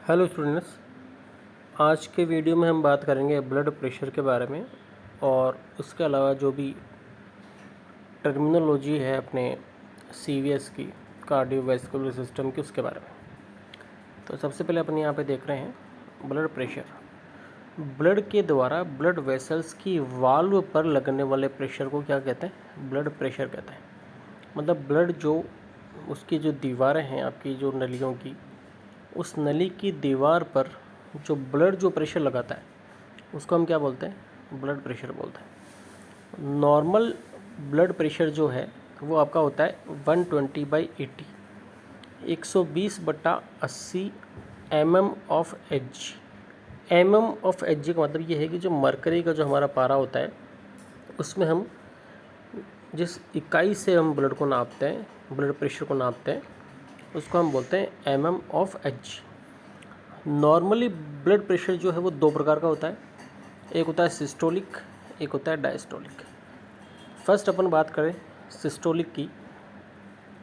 Hello students, आज के video में हम बात करेंगे ब्लड प्रेशर के बारे में और उसके अलावा जो भी टर्मिनोलॉजी है अपने सीवीएस की, कार्डियोवैस्कुलर सिस्टम की, उसके बारे में। तो सबसे पहले अपन यहाँ पे देख रहे हैं ब्लड प्रेशर। ब्लड के द्वारा ब्लड वेसल्स की वाल्व पर लगने वाले प्रेशर को क्या कहते हैं? ब्लड प्रेशर कहते हैं। मतलब ब्लड जो उसकी जो दीवारें हैं आपकी जो नलियों की, उस नली की दीवार पर जो ब्लड जो प्रेशर लगाता है उसको हम क्या बोलते हैं? ब्लड प्रेशर बोलते हैं। नॉर्मल ब्लड प्रेशर जो है वो आपका होता है 120/80, 120/80 mm of H. Of H का मतलब ये है कि जो मरकरी का जो हमारा पारा होता है उसमें हम जिस इकाई से हम ब्लड को नापते हैं, ब्लड प्रेशर को नापते हैं, उसको हम बोलते हैं of H. Normally blood pressure जो है वो दो प्रकार का होता है, एक होता है सिस्टोलिक, एक होता है डायस्टोलिक। फर्स्ट अपन बात करें सिस्टोलिक की,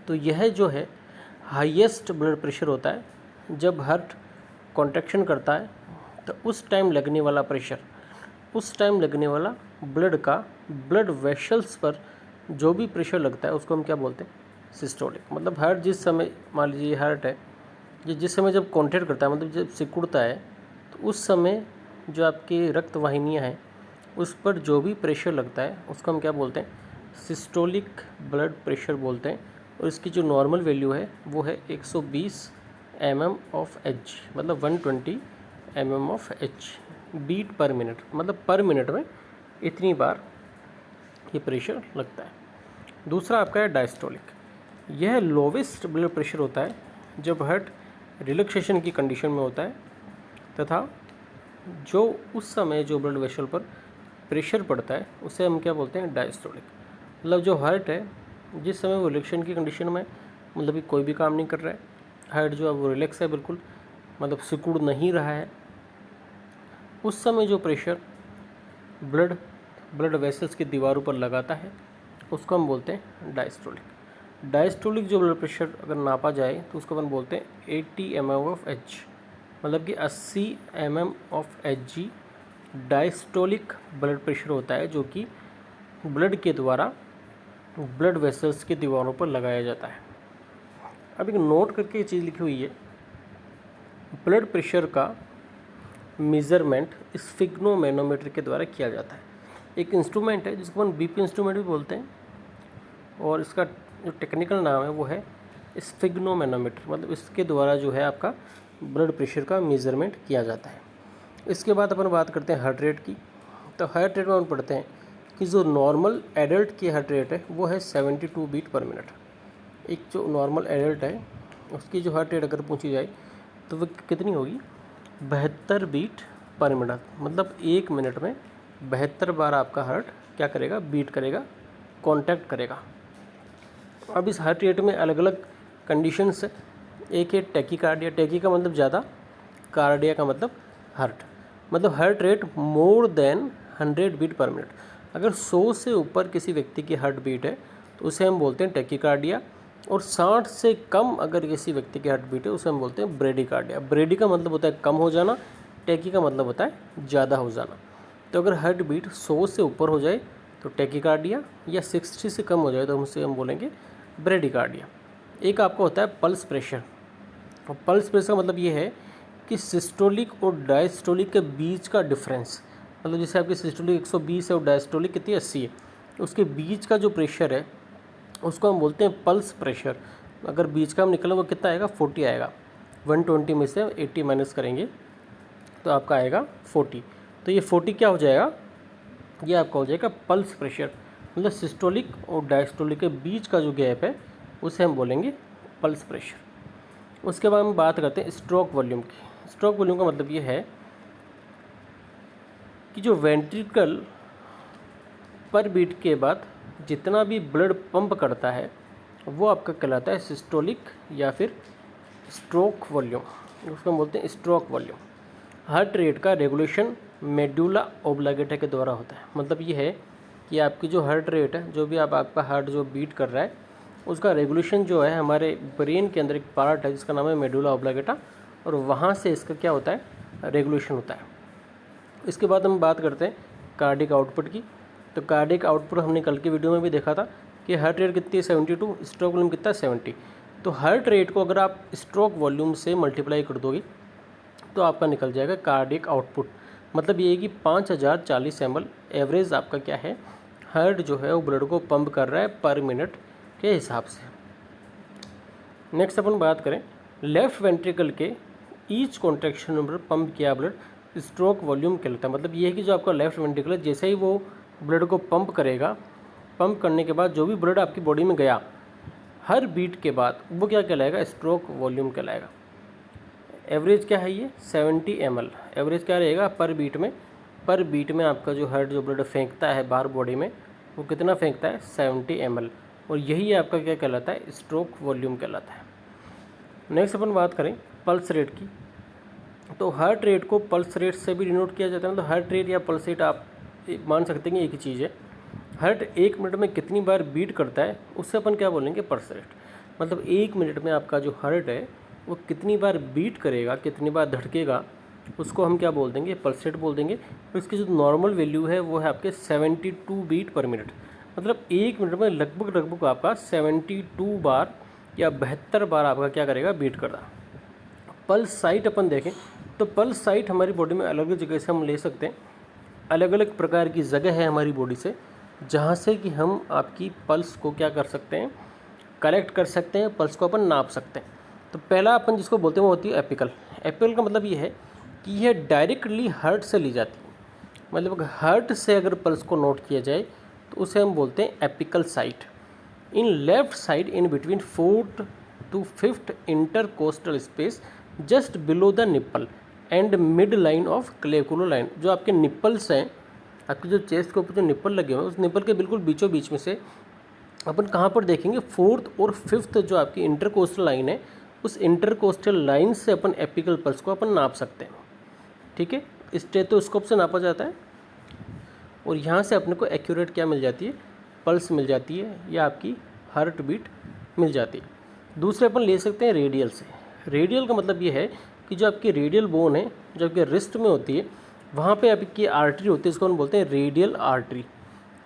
तो यह जो है हाईएस्ट ब्लड प्रेशर होता है जब हार्ट कॉन्ट्रैक्शन करता है, तो उस टाइम लगने वाला प्रेशर, उस टाइम लगने वाला ब्लड का ब्लड वेसल्स पर जो भी प्रेशर लगता है उसको हम क्या बोलते हैं? सिस्टोलिक। मतलब हार्ट जिस समय, मान लीजिए हार्ट है, ये जिस समय जब कॉन्ट्रैक्ट करता है, मतलब जब सिकुड़ता है, तो उस समय जो आपकी रक्त वाहिनियाँ हैं उस पर जो भी प्रेशर लगता है उसको हम क्या बोलते हैं? सिस्टोलिक ब्लड प्रेशर बोलते हैं। और इसकी जो नॉर्मल वैल्यू है वो है 120 mm ऑफ एच, मतलब 120 mm of H beat per minute. मतलब पर मिनट में इतनी बार ये प्रेशर लगता है। दूसरा आपका है डायस्टोलिक। यह लोवेस्ट ब्लड प्रेशर होता है जब हार्ट रिलैक्सेशन की कंडीशन में होता है, तथा जो उस समय जो ब्लड वेसल पर प्रेशर पड़ता है उसे हम क्या बोलते हैं? डायस्टोलिक। मतलब जो हार्ट है जिस समय वो रिलैक्सेशन की कंडीशन में, मतलब कि कोई भी काम नहीं कर रहा है, हार्ट जो है वो रिलैक्स है बिल्कुल, मतलब सिकुड़ नहीं रहा है, उस समय जो प्रेशर ब्लड वेसल्स की दीवारों पर लगाता है उसको हम बोलते हैं डायस्टोलिक। डायस्टोलिक जो ब्लड प्रेशर अगर नापा जाए तो उसको अपन बोलते हैं 80 mm ऑफ एच, मतलब कि 80 mm of H G diastolic blood pressure होता है, जो कि ब्लड के द्वारा ब्लड वेसल्स की दीवारों पर लगाया जाता है। अब एक नोट करके ये चीज़ लिखी हुई है, ब्लड प्रेशर का मेज़रमेंट स्फिग्नोमेनोमीटर के द्वारा किया जाता है। एक इंस्ट्रूमेंट है जिसको अपन बीपी इंस्ट्रूमेंट भी बोलते हैं, और इसका जो टेक्निकल नाम है वो है स्फिग्नोमेनोमीटर। मतलब इसके द्वारा जो है आपका ब्लड प्रेशर का मेज़रमेंट किया जाता है। इसके बाद अपन बात करते हैं हार्ट रेट की। तो हार्ट रेट में हम पढ़ते हैं कि जो नॉर्मल एडल्ट की हार्ट रेट है वो है 72 बीट पर मिनट। एक जो नॉर्मल एडल्ट है उसकी जो हार्ट रेट अगर पूछी जाए तो वो कितनी होगी? 72 बीट पर मिनट। मतलब एक मिनट में 72 बार आपका हार्ट क्या करेगा? बीट करेगा, कॉन्टैक्ट करेगा। अब इस हार्ट रेट में अलग अलग कंडीशंस है। एक है टैकीकार्डिया। टैकी का मतलब ज़्यादा, कार्डिया का मतलब हार्ट। मतलब heart rate more than 100 beat per minute. अगर 100 से ऊपर किसी व्यक्ति की हार्ट बीट है तो उसे हम बोलते हैं टैकीकार्डिया, और 60 से कम अगर किसी व्यक्ति की हार्ट बीट है उसे हम बोलते हैं ब्रेडिकार्डिया। ब्रेडी का मतलब होता है कम हो जाना, टैकी का मतलब होता है ज़्यादा हो जाना। तो अगर हार्ट बीट 100 से ऊपर हो जाए तो टैकीकार्डिया, या 60 से कम हो जाए तो हम बोलेंगे ब्रेडिकार्डिया। एक आपका होता है पल्स प्रेशर। और पल्स प्रेशर का मतलब ये है कि सिस्टोलिक और डायस्टोलिक के बीच का डिफरेंस, मतलब जैसे आपकी सिस्टोलिक 120 है और डायस्टोलिक कितनी 80 है, उसके बीच का जो प्रेशर है उसको हम बोलते हैं पल्स प्रेशर। अगर बीच का हम निकलें वो कितना आएगा? 40 आएगा। 120 में से 80 माइनस करेंगे तो आपका आएगा 40। तो ये 40 क्या हो जाएगा? ये आपका हो जाएगा पल्स प्रेशर। मतलब सिस्टोलिक और डायस्टोलिक के बीच का जो गैप है उसे हम बोलेंगे पल्स प्रेशर। उसके बाद हम बात करते हैं स्ट्रोक वॉल्यूम की। स्ट्रोक वॉल्यूम का मतलब ये है कि जो वेंट्रिकल पर बीट के बाद जितना भी ब्लड पंप करता है वो आपका कहलाता है सिस्टोलिक या फिर स्ट्रोक वॉल्यूम। उसको हम बोलते हैं स्ट्रोक वॉल्यूम। हार्ट रेट का रेगुलेशन मेडुला ओब्लांगेटा के द्वारा होता है। मतलब ये है कि आपकी जो हार्ट रेट है, जो भी आपका हार्ट जो बीट कर रहा है, उसका रेगुलेशन जो है हमारे ब्रेन के अंदर एक पार्ट है जिसका नाम है मेडुला ओब्लांगेटा, और वहाँ से इसका क्या होता है, रेगुलेशन होता है। इसके बाद हम बात करते हैं कार्डिक आउटपुट की। तो कार्डिक आउटपुट हमने कल की वीडियो में भी देखा था कि हार्ट रेट कितनी है 72, स्ट्रोक वॉल्यूम कितना है 70। तो हार्ट रेट को अगर आप स्ट्रोक वॉल्यूम से मल्टीप्लाई कर दोगे तो आपका निकल जाएगा कार्डिक आउटपुट। मतलब ये है कि 5040 ml एवरेज आपका क्या है, हार्ट जो है वो ब्लड को पंप कर रहा है पर मिनट के हिसाब से। नेक्स्ट अपन बात करें लेफ्ट वेंट्रिकल के ईच कॉन्ट्रैक्शन पर पंप किया ब्लड स्ट्रोक वॉल्यूम कहलाता है। मतलब ये है कि जो आपका लेफ्ट वेंट्रिकल है जैसे ही वो ब्लड को पंप करेगा, पंप करने के बाद जो भी ब्लड आपकी बॉडी में गया हर बीट के बाद वो क्या कहलाएगा, स्ट्रोक वॉल्यूम कहलाएगा। एवरेज क्या है ये 70 ml। एवरेज क्या रहेगा पर बीट में आपका जो हार्ट जो ब्लड फेंकता है बाहर बॉडी में वो कितना फेंकता है 70 ml। और यही आपका क्या कहलाता है, स्ट्रोक वॉल्यूम कहलाता है। नेक्स्ट अपन बात करें पल्स रेट की। तो हार्ट रेट को पल्स रेट से भी डिनोट किया जाता है। मतलब हार्ट रेट या पल्स रेट आप मान सकते हैं कि एक ही चीज़ है। हार्ट 1 मिनट में कितनी बार बीट करता है उससे अपन क्या बोलेंगे, पल्स रेट। मतलब 1 मिनट में आपका जो हार्ट है वो कितनी बार बीट करेगा, कितनी बार धड़केगा, उसको हम क्या बोल देंगे, पल्स रेट बोल देंगे। और इसकी जो नॉर्मल वैल्यू है वो है आपके 72 बीट पर मिनट। मतलब 1 मिनट में लगभग आपका 72 बार या 72 बार आपका क्या करेगा, बीट कर रहा। पल्स साइट अपन देखें तो पल्स साइट हमारी बॉडी में अलग अलग जगह से हम ले सकते हैं। अलग अलग प्रकार की जगह है हमारी बॉडी से जहाँ से कि हम आपकी पल्स को क्या कर सकते हैं, कलेक्ट कर सकते हैं, पल्स को अपन नाप सकते हैं। तो पहला अपन जिसको बोलते हैं वो होती है एपिकल। एपिकल का मतलब ये है कि यह डायरेक्टली हार्ट से ली जाती है। मतलब हार्ट से अगर पल्स को नोट किया जाए तो उसे हम बोलते हैं apical site. In left side in between 4th to 5th intercostal space just below the nipple and mid line of clavicular line. जो आपके निप्पल्स हैं, आपके जो चेस्ट के ऊपर जो निप्पल लगे हुए हैं उस निप्पल के बिल्कुल बीचों बीच में से अपन कहाँ पर देखेंगे, 4th और 5th जो आपकी इंटरकोस्टल लाइन है उस इंटरकोस्टल लाइन से अपन एपिकल पल्स को अपन नाप सकते हैं। ठीक है, स्टेथोस्कोप से नापा जाता है और यहाँ से अपने को एक्यूरेट क्या मिल जाती है, पल्स मिल जाती है या आपकी हार्ट बीट मिल जाती है। दूसरे अपन ले सकते हैं रेडियल से। रेडियल का मतलब ये है कि जो आपकी रेडियल बोन है जो आपके रिस्ट में होती है वहाँ पे आपकी आर्टरी होती है, इसको हम बोलते हैं रेडियल आर्टरी।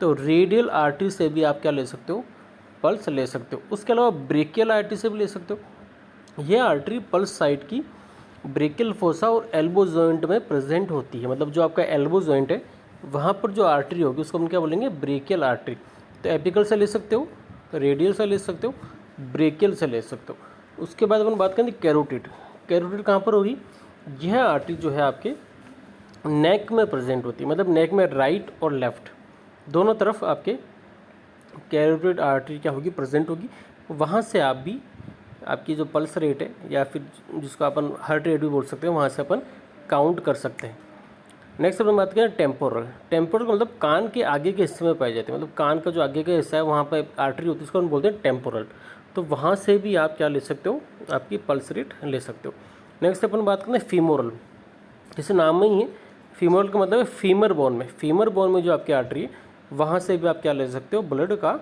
तो रेडियल आर्टरी से भी आप क्या ले सकते हो, पल्स ले सकते हो। उसके अलावा ब्रेकियल आर्टरी से भी ले सकते हो। यह आर्टरी पल्स साइट की ब्रेकियल फोसा और एल्बो जॉइंट में प्रेजेंट होती है। मतलब जो आपका एल्बो जॉइंट है वहाँ पर जो आर्टरी होगी उसको हम क्या बोलेंगे, ब्रेकियल आर्टरी। तो एपिकल से ले सकते हो, रेडियल से ले सकते हो, ब्रेकियल से ले सकते हो। उसके बाद अपन बात करेंगे कैरोटिड। कैरोटिड कहाँ पर होगी, यह आर्टरी जो है आपके नेक में प्रेजेंट होती है। मतलब नेक में राइट और लेफ्ट दोनों तरफ आपके कैरोटिड आर्टरी क्या होगी, प्रेजेंट होगी। वहाँ से आप भी आपकी जो पल्स रेट है या फिर जिसको अपन हार्ट रेट भी बोल सकते हैं वहाँ से अपन काउंट कर सकते हैं। नेक्स्ट अपन बात करें टेम्पोरल। टेम्पोरल का मतलब कान के आगे के हिस्से में पाई जाती है। मतलब कान का जो आगे का हिस्सा है वहाँ पर आर्टरी होती है, इसको हम बोलते हैं टेम्पोरल। तो वहाँ से भी आप क्या ले सकते हो, आपकी पल्स रेट ले सकते हो। नेक्स्ट अपन बात करें फीमोरल। जैसे नाम में ही है, फीमोरल का मतलब है फीमर बोन में। फीमर बोन में जो आपकी आर्टरी है वहाँ से भी आप क्या ले सकते हो, ब्लड का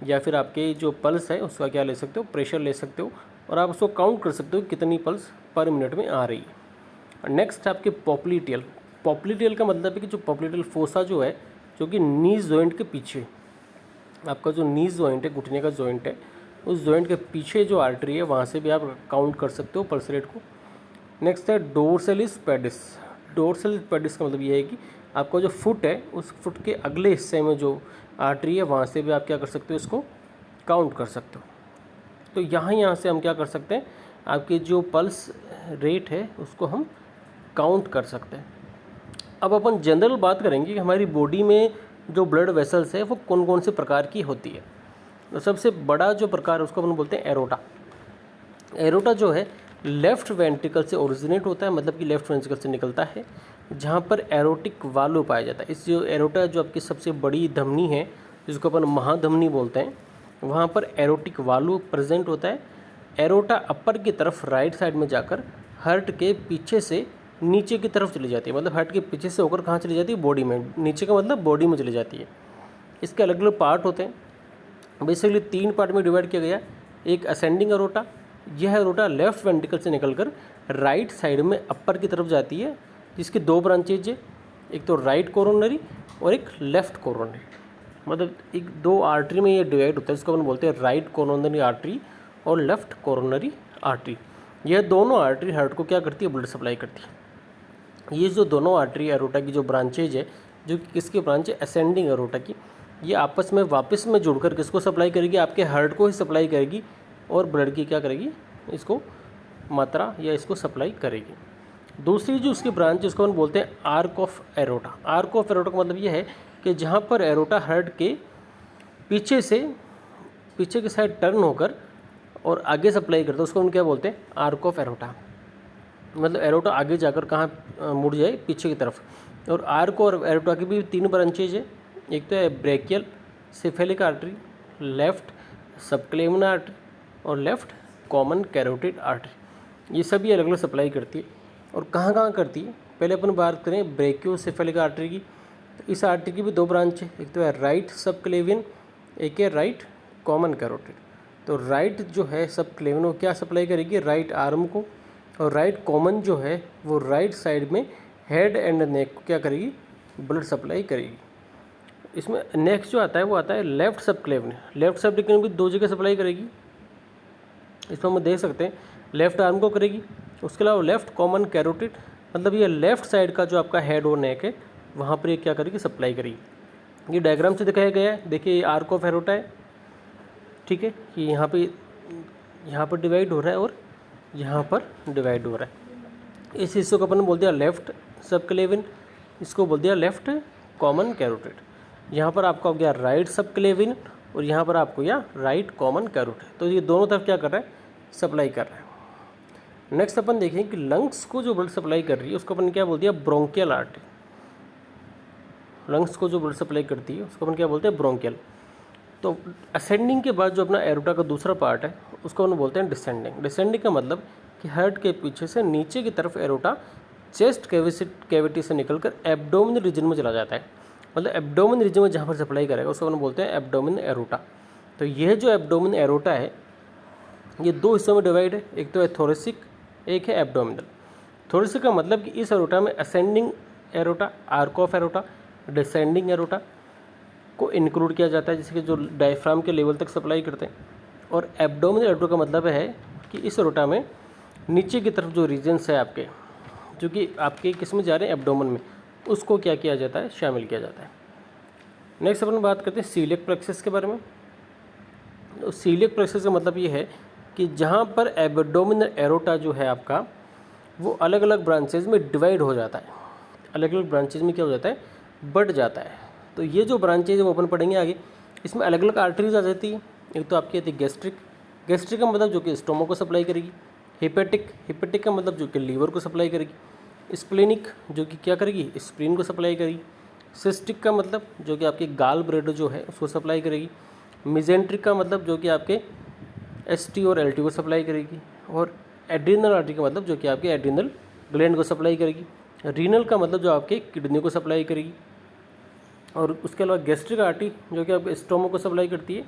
या फिर आपके जो पल्स है उसका क्या ले सकते हो, प्रेशर ले सकते हो। और आप उसको काउंट कर सकते हो कितनी पल्स पर मिनट में आ रही है। नेक्स्ट आपके पॉप्लिटियल। पॉप्लिटियल का मतलब है कि जो पॉप्लिटियल फोसा जो है जो कि नीज जॉइंट के पीछे, आपका जो नीज जॉइंट है, घुटने का जॉइंट है, उस जॉइंट के पीछे जो आर्टरी है वहाँ से भी आप काउंट कर सकते हो पल्स रेट को। नेक्स्ट है डोर्सलिस पेडिस। डोर्सलिस पेडिस का मतलब ये है कि आपका जो फुट है उस फुट के अगले हिस्से में जो आर्टरी है वहाँ से भी आप क्या कर सकते हो, इसको काउंट कर सकते हो। तो यहाँ से हम क्या कर सकते हैं, आपकी जो पल्स रेट है उसको हम काउंट कर सकते हैं। अब अपन जनरल बात करेंगे कि हमारी बॉडी में जो ब्लड वेसल्स है वो कौन कौन से प्रकार की होती है। तो सबसे बड़ा जो प्रकार है उसको अपन बोलते हैं एरोटा। एरोटा जो है लेफ्ट वेंट्रिकल से ओरिजिनेट होता है, मतलब कि लेफ्ट वेंट्रिकल से निकलता है, जहाँ पर एरोटिक वाल्व पाया जाता है। इस जो एरोटा जो आपकी सबसे बड़ी धमनी है जिसको अपन महाधमनी बोलते हैं, वहाँ पर एरोटिक वाल्व प्रेजेंट होता है। एरोटा अपर की तरफ राइट साइड में जाकर हार्ट के पीछे से नीचे की तरफ चली जाती है। मतलब हार्ट के पीछे से होकर कहाँ चली जाती है, बॉडी में। नीचे का मतलब बॉडी में चली जाती है। इसके अलग अलग पार्ट होते हैं। बेसिकली 3 पार्ट में डिवाइड किया गया, एक असेंडिंग एरोटा, यह एरोटा लेफ्ट वेंट्रिकल से निकलकर राइट साइड में अपर की तरफ जाती है, जिसकी दो ब्रांचेज है, एक तो राइट कोरोनरी और एक लेफ्ट कोरोनरी। मतलब एक दो आर्टरी में ये डिवाइड होता है, इसको अपन बोलते हैं राइट कोरोनरी आर्टरी और लेफ्ट कोरोनरी आर्टरी। यह दोनों आर्टरी हार्ट को क्या करती है, ब्लड सप्लाई करती है। ये जो दोनों आर्टरी एरोटा की जो ब्रांचेज है, जो कि किसकी ब्रांच है, असेंडिंग एरोटा की, ये आपस में वापस में जुड़कर किसको सप्लाई करेगी, आपके हार्ट को ही सप्लाई करेगी और ब्लड की क्या करेगी, इसको मात्रा या इसको सप्लाई करेगी। दूसरी जो उसकी ब्रांच है उसको हम बोलते हैं arc of aorta. Arc of aorta का मतलब ये है कि जहाँ पर एरोटा हार्ट के पीछे की साइड टर्न होकर और आगे सप्लाई करता है, उसको हम क्या बोलते हैं, आर्क ऑफ एरोटा। मतलब एरोटा आगे जाकर कहाँ मुड़ जाए, पीछे की तरफ। और आर्क और एरोटा की भी तीन ब्रांचेज है, एक तो है brachiocephalic artery, left subclavian artery और लेफ्ट कॉमन कैरोटिड आर्टरी। ये सभी अलग अलग सप्लाई करती है। और कहाँ कहाँ करती है, पहले अपन बात करें ब्रेकियोसेफेलिक आर्टरी की। तो इस आर्टरी की भी दो ब्रांच है, एक तो है राइट सबक्लेवियन, एक है राइट कॉमन कैरोटिड। तो राइट जो है सबक्लेवियन वो क्या सप्लाई करेगी, राइट आर्म को, और राइट कॉमन जो है वो राइट साइड में हेड एंड नेक को क्या करेगी, ब्लड सप्लाई करेगी। इसमें नेक्स्ट जो आता है वो आता है लेफ्ट सबक्लेवियन। लेफ्ट सबक्लेवियन भी दो जगह सप्लाई करेगी, इसमें हम देख सकते हैं लेफ्ट आर्म को करेगी, उसके अलावा लेफ्ट कॉमन कैरोटिड, मतलब ये लेफ्ट साइड का जो आपका हेड और नेक है वहाँ पर ये क्या करेगी, सप्लाई करेगी। ये डायग्राम से दिखाया गया है, देखिए ये आर्क ऑफ एरोटा है, ठीक है, कि यहाँ पर डिवाइड हो रहा है और यहाँ पर डिवाइड हो रहा है। इस हिस्से को अपन बोल दिया लेफ्ट सबक्लेवियन, इसको बोल दिया लेफ्ट कॉमन कैरोटिड। यहाँ पर आपका हो गया राइट सबक्लेवियन और यहाँ पर आपको या राइट कॉमन कैरोटिड। तो ये दोनों तरफ क्या कर रहा है, सप्लाई कर रहा है। नेक्स्ट अपन देखें कि लंग्स को जो ब्लड सप्लाई कर रही है उसको अपन क्या बोल दिया, ब्रोंकियल आर्टरी। लंग्स को जो ब्लड सप्लाई करती है उसको अपन क्या बोलते हैं, ब्रोंकियल। तो असेंडिंग के बाद जो अपना एरोटा का दूसरा पार्ट है उसको हम बोलते हैं डिसेंडिंग। डिसेंडिंग का मतलब कि हार्ट के पीछे से नीचे की तरफ एरोटा चेस्ट कैविटी से निकलकर एब्डोमिनल रीजन में चला जाता है। मतलब एब्डोमिनल रीजन में जहाँ पर सप्लाई करेगा उसको हम बोलते हैं एब्डोमिनल एरोटा। तो यह जो एब्डोमिनल एरोटा है ये दो हिस्सों में डिवाइड है, एक तो है थोरेसिक, एक है एब्डोमिनल। थोरेसिक का मतलब कि इस एरोटा में ascending aorta, arc of aorta, descending aorta को इंक्लूड किया जाता है, जिसके जो डायफ्राम के लेवल तक सप्लाई करते हैं। और एब्डोमिनल एरोटा का मतलब है कि इस एरोटा में नीचे की तरफ जो रीजन्स है आपके, जो कि आपके किस में जा रहे हैं, एब्डोमेन में, उसको क्या किया जाता है, शामिल किया जाता है। नेक्स्ट अपन बात करते हैं सीलियक प्लेक्सस के बारे में। तो सीलियक प्लेक्सस का मतलब ये है कि जहाँ पर एब्डोमिनल एरोटा जो है आपका वो अलग अलग ब्रांचेज में डिवाइड हो जाता है, अलग अलग ब्रांचेज में क्या हो जाता है, बढ़ जाता है। तो ये जो ब्रांचेज है वो अपन पढ़ेंगे आगे। इसमें अलग अलग आर्टरीज आ जाती है। एक तो आपकी आती है गैस्ट्रिक, गैस्ट्रिक का मतलब जो कि स्टोमक को सप्लाई करेगी। हिपेटिक, हिपेटिक का मतलब जो कि लीवर को सप्लाई करेगी। स्प्लेनिक जो कि क्या करेगी, स्प्लीन को सप्लाई करेगी। सिस्टिक का मतलब जो कि आपकी गाल ब्लैडर जो है उसको सप्लाई करेगी। मिजेंट्रिक का मतलब जो कि आपके एसटी और एलटी को सप्लाई करेगी। और एड्रिनल आर्टरी का मतलब जो कि आपके एड्रिनल ग्लैंड को सप्लाई करेगी। रीनल का मतलब जो आपके किडनी को सप्लाई करेगी। और उसके अलावा गैस्ट्रिक आर्टरी जो कि आपके स्टोमक को सप्लाई करती है,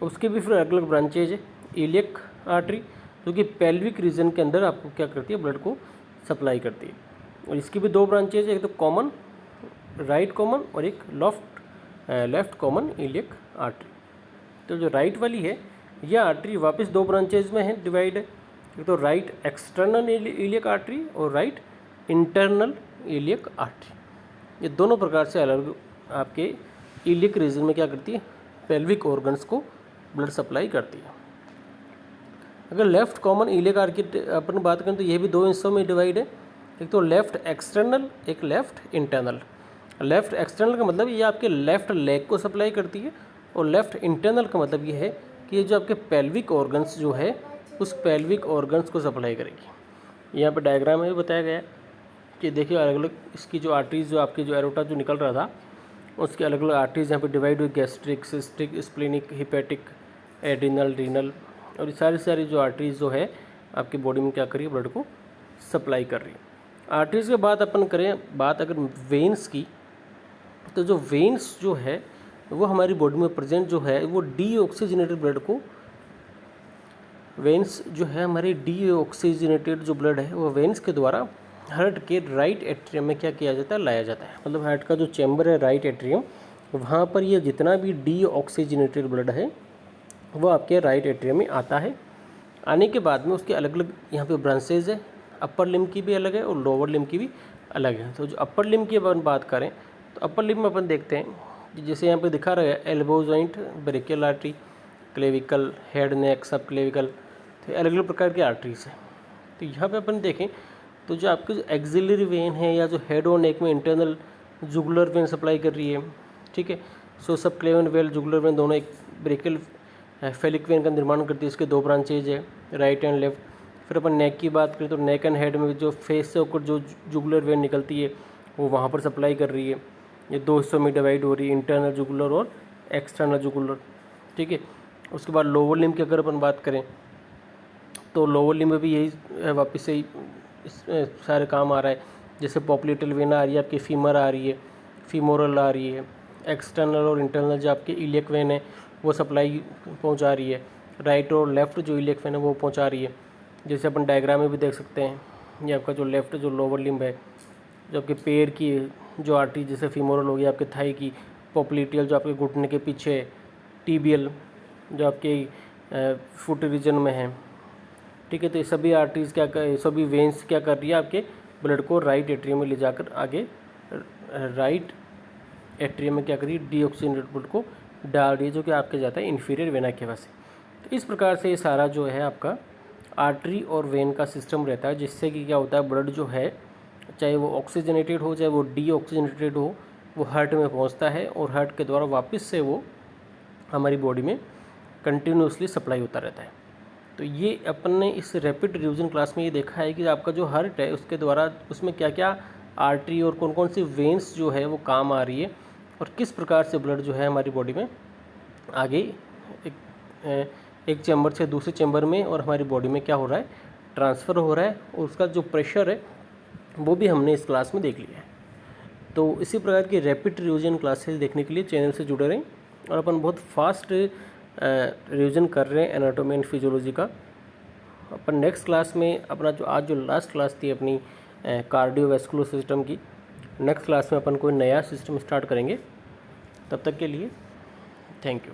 उसके भी फिर अलग अलग ब्रांचेज है। इलियक आर्टरी जो कि पेल्विक रीजन के अंदर आपको क्या करती है, ब्लड को सप्लाई करती है। और इसकी भी दो ब्रांचेज है, एक तो कॉमन राइट कॉमन और एक लेफ्ट कॉमन इलियक आर्टरी। तो जो राइट वाली है यह आर्टरी वापस दो ब्रांचेज में है, डिवाइड है। एक तो राइट एक्सटर्नल इलियक आर्टरी और राइट इंटरनल इलियक आर्टरी। ये दोनों प्रकार से अलग आपके इलियक रीजन में क्या करती है, पेल्विक ऑर्गन्स को ब्लड सप्लाई करती है। अगर लेफ्ट कॉमन इलियक आर्टरी अपन बात करें तो ये भी दो हिस्सों में डिवाइड है, एक तो लेफ्ट एक्सटर्नल, एक लेफ्ट इंटरनल। लेफ्ट एक्सटर्नल का मतलब ये आपके लेफ्ट लेग को सप्लाई करती है, और लेफ्ट इंटरनल का मतलब ये है कि ये जो आपके पेल्विक ऑर्गन्स जो है उस पेल्विक ऑर्गन्स को सप्लाई करेगी। यहाँ पर डायग्राम में भी बताया गया है कि देखिए अलग अलग इसकी जो आर्टरीज जो आपकी जो एरोटा जो निकल रहा था उसके अलग अलग आर्टरीज यहाँ पे डिवाइड हुई, gastric, cystic, splenic, hepatic, adrenal, renal. और ये सारी जो आर्टरीज जो है आपकी बॉडी में क्या कर रही है, ब्लड को सप्लाई कर रही है। आर्टरीज के बाद अपन करें बात अगर वेन्स की, तो जो वेन्स जो है वो हमारी बॉडी में प्रेजेंट जो है वो डीऑक्सीजनेटेड ब्लड को वेंस जो है हमारी डीऑक्सीजनेटेड जो ब्लड है वो वेंस के द्वारा हार्ट के राइट एट्रियम में क्या किया जाता है, लाया जाता है। मतलब हार्ट का जो चैम्बर है राइट एट्रियम, वहाँ पर ये जितना भी डीऑक्सीजनेटेड ब्लड है वो आपके राइट एट्रियम में आता है। आने के बाद में उसके अलग अलग यहाँ पे ब्रांचेज है, अपर लिम्ब की भी अलग है और लोअर लिम्ब की भी अलग है। तो जो अपर लिम्ब की अपन बात करें तो अपर लिम्ब में अपन देखते हैं कि जैसे यहाँ पे दिखा रहा है elbow joint, brachial artery, clavicle, head neck, सब क्लेविकल, तो अलग अलग प्रकार की आर्टरीज है। तो यहाँ पे अपन देखें तो जो आपकी जो एक्सिलरी वेन है या जो हेड और नेक में इंटरनल जुगुलर वेन सप्लाई कर रही है, ठीक है। सो सब क्लेवन वेल जुगुलर वेन दोनों एक ब्रेकियल फेलिक वेन का निर्माण करती है। इसके दो ब्रांचेज है, राइट एंड लेफ्ट। फिर अपन नेक की बात करें तो नेक एंड हेड में जो फेस से होकर जो जुगुलर वेन निकलती है वो वहाँ पर सप्लाई कर रही है। ये दो हिस्सों में डिवाइड हो रही है, इंटरनल जुगुलर और एक्सटर्नल जुगुलर, ठीक है। उसके बाद लोअर लिम्ब की अगर अपन बात करें तो लोअर लिम्ब में भी यही वापस से ही सारे काम आ रहा है। जैसे पॉप्लेटल वेन आ रही है, आपकी फीमर आ रही है, फीमोरल आ रही है, एक्सटर्नल और इंटरनल जो आपके इलियक वेन है वो सप्लाई पहुंचा रही है, राइट और लेफ्ट जो इलियक वेन है वो पहुंचा रही है। जैसे अपन डायग्राम में भी देख सकते हैं, ये आपका जो लेफ्ट जो लोअर लिम्ब है, जो आपके पैर की जो आर्टरी जैसे फीमोरल हो गई, आपके थाई की, पॉप्लेटियल जो आपके घुटने के पीछे है, टीबियल जो आपके फुट रीजन में है, ठीक है। तो ये सभी आर्टरीज सभी वेन्स क्या कर रही है, आपके ब्लड को राइट एट्रियम में ले जाकर आगे राइट एट्रियम में क्या करिए, डीऑक्सीजनेटेड ब्लड को डाल रही है, जो कि आपके जाता है इन्फीरियर वेना केवा से। तो इस प्रकार से ये सारा जो है आपका आर्टरी और वेन का सिस्टम रहता है, जिससे कि क्या होता है ब्लड जो है चाहे वो ऑक्सीजनेटेड हो चाहे वो डीऑक्सीजनेटेड हो, वो हार्ट में पहुंचता है और हार्ट के द्वारा वापस से वो हमारी बॉडी में कंटिन्यूसली सप्लाई होता रहता है। तो ये अपन ने इस रैपिड रिवीजन क्लास में ये देखा है कि आपका जो हार्ट है उसके द्वारा उसमें क्या क्या आर्टरी और कौन कौन सी वेन्स जो है वो काम आ रही है और किस प्रकार से ब्लड जो है हमारी बॉडी में आगे एक चैम्बर से दूसरे चैम्बर में और हमारी बॉडी में क्या हो रहा है, ट्रांसफ़र हो रहा है, और उसका जो प्रेशर है वो भी हमने इस क्लास में देख लिया है। तो इसी प्रकार की रैपिड रिवीजन क्लासेस देखने के लिए चैनल से जुड़े रहें। और अपन बहुत फास्ट रिवीजन कर रहे हैं एनाटॉमी एंड फिजियोलॉजी का। अपन नेक्स्ट क्लास में अपना जो आज जो लास्ट क्लास थी अपनी कार्डियोवैस्कुलर सिस्टम की, नेक्स्ट क्लास में अपन कोई नया सिस्टम स्टार्ट करेंगे। तब तक के लिए थैंक यू।